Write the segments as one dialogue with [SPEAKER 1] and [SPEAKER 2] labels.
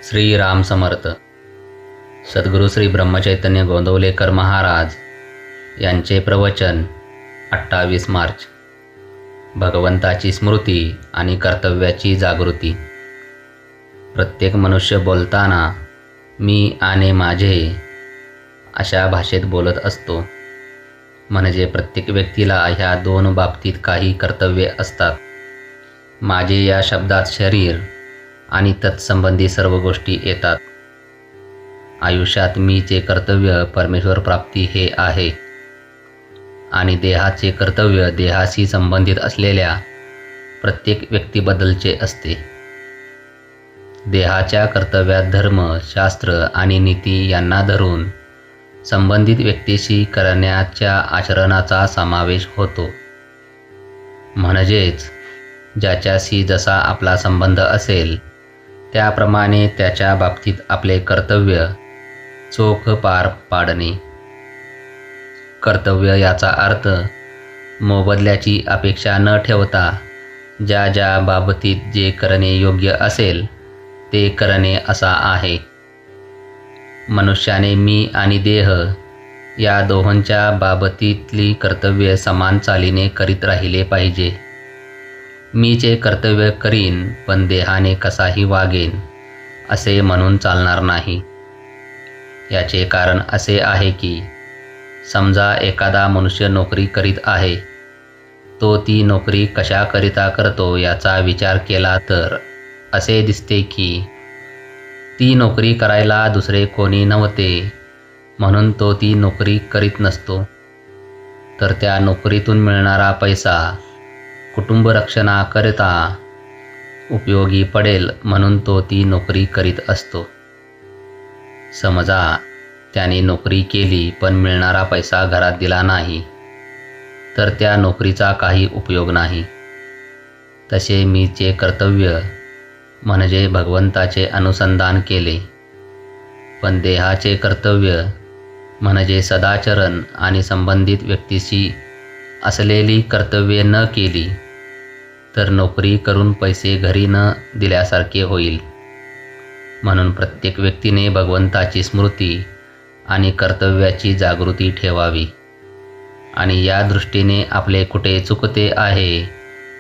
[SPEAKER 1] श्री राम समर्थ. सद्गुरू श्री ब्रह्मचैतन्य गोंदवलेकर महाराज यांचे प्रवचन 28 मार्च. भगवंताची स्मृती आणि कर्तव्याची जागृती. प्रत्येक मनुष्य बोलताना मी आणि माझे अशा भाषेत बोलत असतो. म्हणजे प्रत्येक व्यक्तीला ह्या दोन बाबतीत काही कर्तव्ये असतात. माझे या शब्दात शरीर आणि तत्संबंधी सर्व गोष्टी येतात. आयुष्यात मीचे कर्तव्य परमेश्वर प्राप्ती हे आहे आणि देहाचे कर्तव्य देहाशी संबंधित असलेल्या प्रत्येक व्यक्तीबद्दलचे असते. देहाच्या कर्तव्यात धर्म, शास्त्र आणि नीती यांना धरून संबंधित व्यक्तीशी करण्याच्या आचरणाचा समावेश होतो. म्हणजेच ज्याच्याशी जसा आपला संबंध असेल त्याप्रमाणे त्याच्या बाबतीत आपले कर्तव्य चोख पार पाडणे. कर्तव्य याचा अर्थ मोबदल्याची अपेक्षा न ठेवता ज्या ज्या बाबतीत जे करणे योग्य असेल ते करणे असा आहे. मनुष्याने मी आणि देह या दोहोंच्या बाबतीतली कर्तव्य समान चालीने करीत राहिले पाहिजे. मीचे कर्तव्य करीन पण देहाने कसाही वागेन असे म्हणून चालणार नाही. याचे कारण असे आहे की समजा एखादा मनुष्य नोकरी करीत आहे. तो ती नोकरी कशाकरिता करतो याचा विचार केला तर असे दिसते की ती नोकरी करायला दुसरे कोणी नव्हते म्हणून तो ती नोकरी करीत नसतो. तर त्या नोकरीतून मिळणारा पैसा कुटुंब रक्षणाकरिता उपयोगी पडेल म्हणून तो ती नोकरी करीत असतो. समजा त्याने नोकरी केली पण मिळणारा पैसा घरात दिला नाही तर त्या नोकरीचा काही उपयोग नाही. तसे मीचे कर्तव्य म्हणजे भगवंताचे अनुसंधान केले. पण देहाचे कर्तव्य म्हणजे सदाचरण आणि संबंधित व्यक्तीशी असलेली कर्तव्ये न केली तर नोकरी करून पैसे घरी न दिल्यासारखे होईल. म्हणून प्रत्येक व्यक्तीने भगवंताची स्मृती आणि कर्तव्याची जागृती ठेवावी आणि या दृष्टीने आपले कुठे चुकते आहे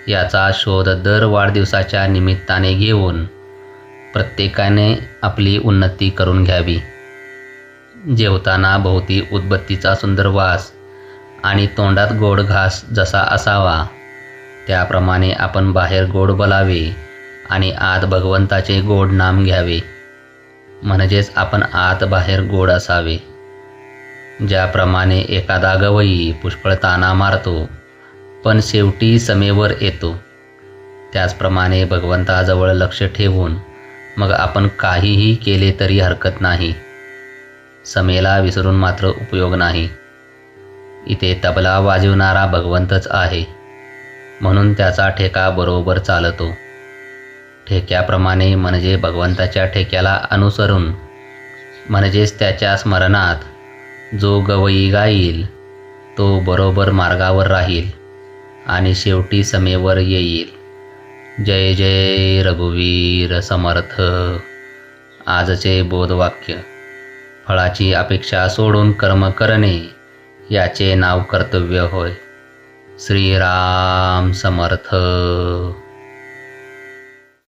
[SPEAKER 1] याचा शोध दर वाढदिवसाच्या निमित्ताने घेऊन प्रत्येकाने आपली उन्नती करून घ्यावी. जेवताना भोवती उदबत्तीचा सुंदर वास आणि तोंडात गोड घास जसा असावा त्याप्रमाणे आपण बाहेर गोड बोलावे आणि आत भगवंताचे गोड नाम घ्यावे. म्हणजेच आपण आत बाहेर गोड असावे. ज्याप्रमाणे एखादा गवई पुष्कळ ताना मारतो पण शेवटी समेवर येतो त्याचप्रमाणे भगवंताजवळ लक्ष ठेवून मग आपण काहीही केले तरी हरकत नाही. समेला विसरून मात्र उपयोग नाही. इथे तबला वाजवणारा भगवंतच आहे म्हणून त्याचा ठेका बरोबर चालतो. ठेक्याप्रमाणे म्हणजे भगवंताच्या ठेक्याला अनुसरून म्हणजेच त्याच्या स्मरणात जो गवई गाईल तो बरोबर मार्गावर राहील आणि शेवटी समेवर येईल. जय जय रघुवीर समर्थ. आजचे बोधवाक्य. फळाची अपेक्षा सोडून कर्म करणे याचे नाव कर्तव्य होय. श्रीराम समर्थ.